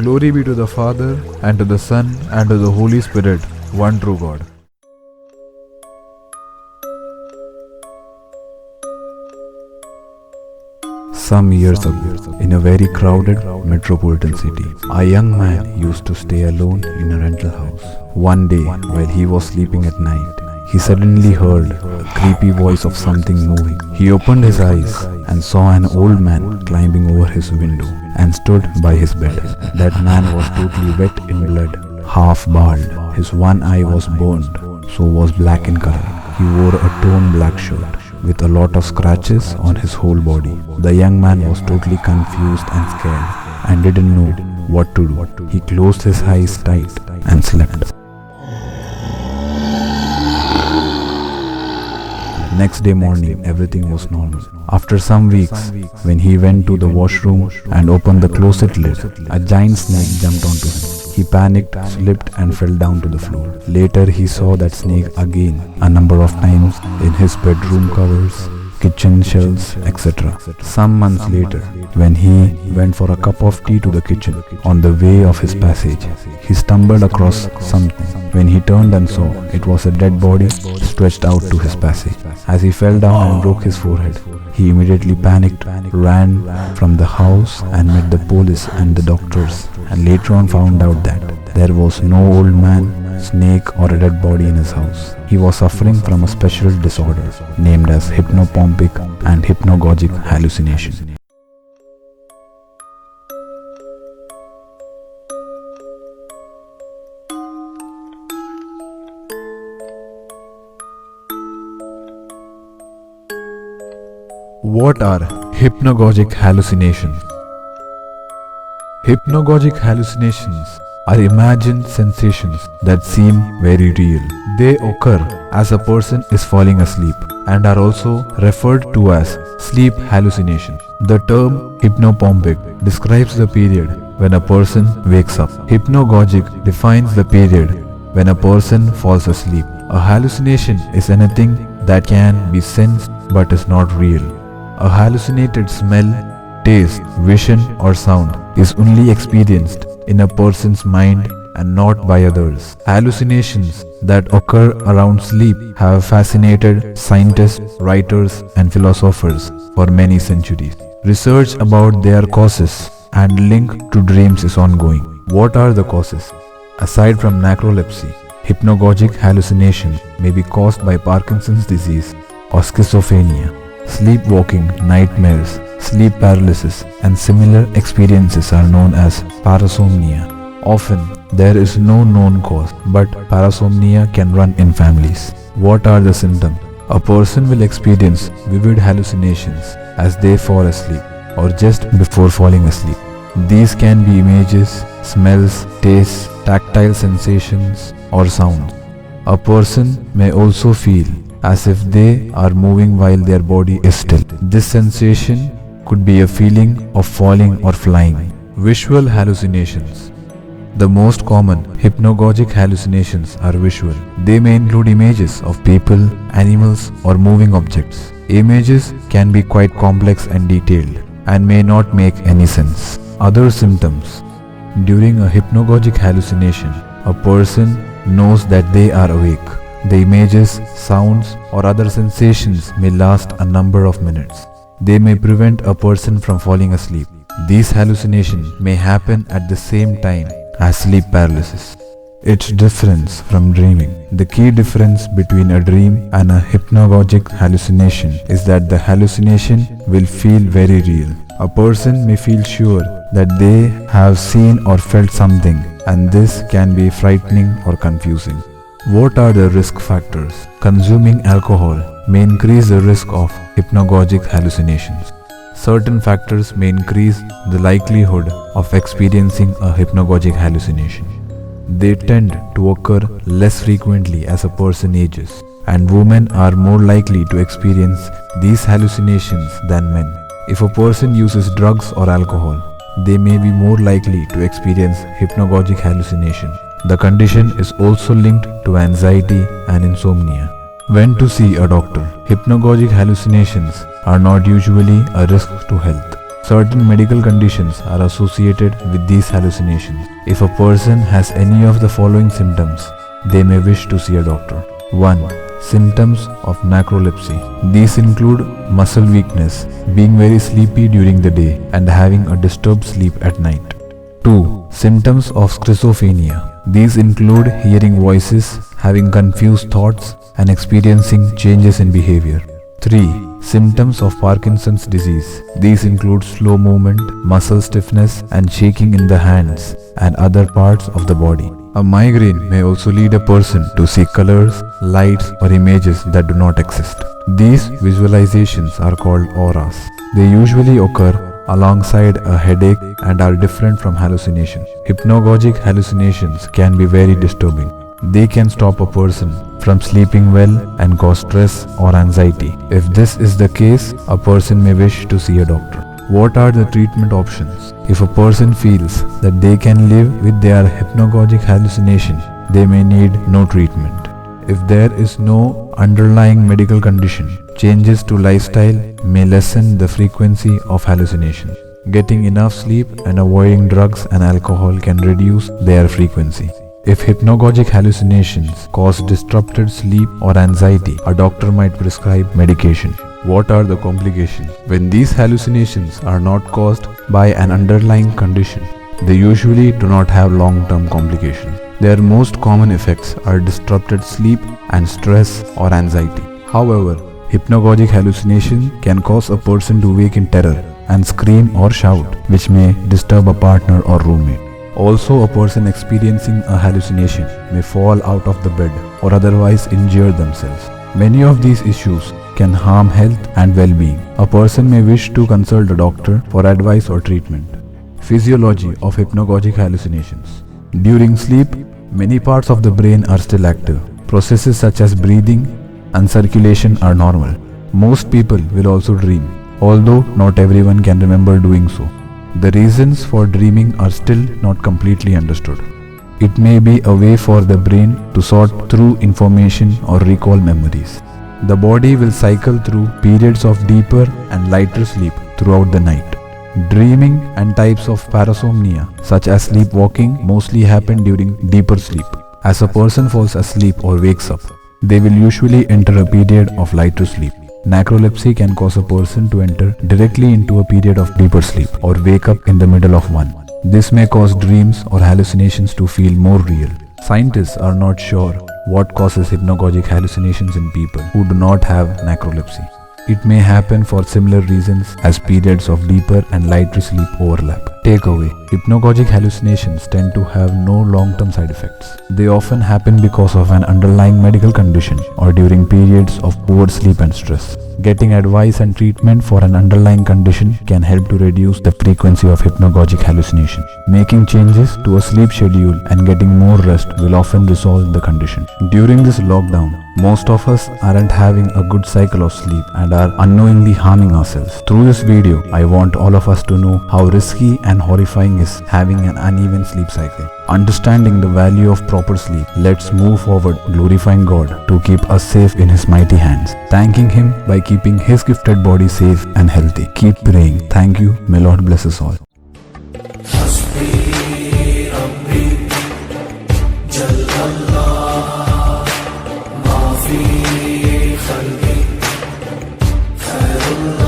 Glory be to the Father, and to the Son, and to the Holy Spirit, one true God. Some years ago, in a very crowded metropolitan city, a young man used to stay alone in a rental house. One day, while he was sleeping at night, he suddenly heard a creepy voice of something moving. He opened his eyes and saw an old man climbing over his window and stood by his bed. That man was totally wet in blood, half bald. His one eye was burned, so was black in color. He wore a torn black shirt with a lot of scratches on his whole body. The young man was totally confused and scared and didn't know what to do. He closed his eyes tight and slept. Next day morning, everything was normal. After some weeks, when he went to the washroom and opened the closet lid, a giant snake jumped onto him. He panicked, slipped and fell down to the floor. Later, he saw that snake again a number of times in his bedroom covers, kitchen shelves, etc. Some months later, when he went for a cup of tea to the kitchen, on the way of his passage, he stumbled across something. When he turned and saw, it was a dead body stretched out to his passage. As he fell down and broke his forehead, he immediately panicked, ran from the house and met the police and the doctors, and later on found out that there was no old man, snake or a dead body in his house. He was suffering from a special disorder named as Hypnopompic and Hypnagogic hallucination. What are hypnagogic hallucinations? Hypnagogic hallucinations are imagined sensations that seem very real. They occur as a person is falling asleep and are also referred to as sleep hallucination. The term hypnopompic describes the period when a person wakes up. Hypnagogic defines the period when a person falls asleep. A hallucination is anything that can be sensed but is not real. A hallucinated smell, taste, vision or sound is only experienced in a person's mind and not by others. Hallucinations that occur around sleep have fascinated scientists, writers and philosophers for many centuries. Research about their causes and link to dreams is ongoing. What are the causes? Aside from narcolepsy, hypnagogic hallucination may be caused by Parkinson's disease or schizophrenia. Sleepwalking, nightmares, sleep paralysis and similar experiences are known as parasomnia. Often, there is no known cause, but parasomnia can run in families. What are the symptoms? A person will experience vivid hallucinations as they fall asleep or just before falling asleep. These can be images, smells, tastes, tactile sensations or sounds. A person may also feel as if they are moving while their body is still. This sensation could be a feeling of falling or flying. Visual hallucinations. The most common hypnagogic hallucinations are visual. They may include images of people, animals, or moving objects. Images can be quite complex and detailed and may not make any sense. Other symptoms. During a hypnagogic hallucination, a person knows that they are awake. The images, sounds, or other sensations may last a number of minutes. They may prevent a person from falling asleep. These hallucinations may happen at the same time as sleep paralysis. Its difference from dreaming. The key difference between a dream and a hypnagogic hallucination is that the hallucination will feel very real. A person may feel sure that they have seen or felt something, and this can be frightening or confusing. What are the risk factors? Consuming alcohol may increase the risk of hypnagogic hallucinations. Certain factors may increase the likelihood of experiencing a hypnagogic hallucination. They tend to occur less frequently as a person ages, and women are more likely to experience these hallucinations than men. If a person uses drugs or alcohol, they may be more likely to experience hypnagogic hallucination. The condition is also linked to anxiety and insomnia. When to see a doctor? Hypnagogic hallucinations are not usually a risk to health. Certain medical conditions are associated with these hallucinations. If a person has any of the following symptoms, they may wish to see a doctor. 1. Symptoms of narcolepsy. These include muscle weakness, being very sleepy during the day, and having a disturbed sleep at night. 2. Symptoms of schizophrenia. These include hearing voices, having confused thoughts, and experiencing changes in behavior. 3. Symptoms of Parkinson's disease. These include slow movement, muscle stiffness, and shaking in the hands and other parts of the body. A migraine may also lead a person to see colors, lights, or images that do not exist. These visualizations are called auras. They usually occur alongside a headache and are different from hallucinations. Hypnagogic hallucinations can be very disturbing. They can stop a person from sleeping well and cause stress or anxiety. If this is the case, a person may wish to see a doctor. What are the treatment options? If a person feels that they can live with their hypnagogic hallucination, they may need no treatment. If there is no underlying medical condition, changes to lifestyle may lessen the frequency of hallucination. Getting enough sleep and avoiding drugs and alcohol can reduce their frequency. If hypnagogic hallucinations cause disrupted sleep or anxiety, a doctor might prescribe medication. What are the complications? When these hallucinations are not caused by an underlying condition, they usually do not have long-term complications. Their most common effects are disrupted sleep and stress or anxiety. However, hypnagogic hallucination can cause a person to wake in terror and scream or shout, which may disturb a partner or roommate. Also, a person experiencing a hallucination may fall out of the bed or otherwise injure themselves. Many of these issues can harm health and well-being. A person may wish to consult a doctor for advice or treatment. Physiology of hypnagogic hallucinations. During sleep, many parts of the brain are still active. Processes such as breathing and circulation are normal. Most people will also dream, although not everyone can remember doing so. The reasons for dreaming are still not completely understood. It may be a way for the brain to sort through information or recall memories. The body will cycle through periods of deeper and lighter sleep throughout the night. Dreaming and types of parasomnia, such as sleepwalking, mostly happen during deeper sleep. As a person falls asleep or wakes up, they will usually enter a period of lighter sleep. Narcolepsy can cause a person to enter directly into a period of deeper sleep or wake up in the middle of one. This may cause dreams or hallucinations to feel more real. Scientists are not sure what causes hypnagogic hallucinations in people who do not have narcolepsy. It may happen for similar reasons as periods of deeper and lighter sleep overlap. Takeaway: hypnagogic hallucinations tend to have no long-term side effects. They often happen because of an underlying medical condition or during periods of poor sleep and stress. Getting advice and treatment for an underlying condition can help to reduce the frequency of hypnagogic hallucination. Making changes to a sleep schedule and getting more rest will often resolve the condition. During this lockdown, most of us aren't having a good cycle of sleep and are unknowingly harming ourselves. Through this video, I want all of us to know how risky and horrifying is having an uneven sleep cycle. Understanding the value of proper sleep, let's move forward glorifying God to keep us safe in His mighty hands. Thanking Him by keeping His gifted body safe and healthy. Keep praying. Thank you. May Lord bless us all. في خلقي خير الله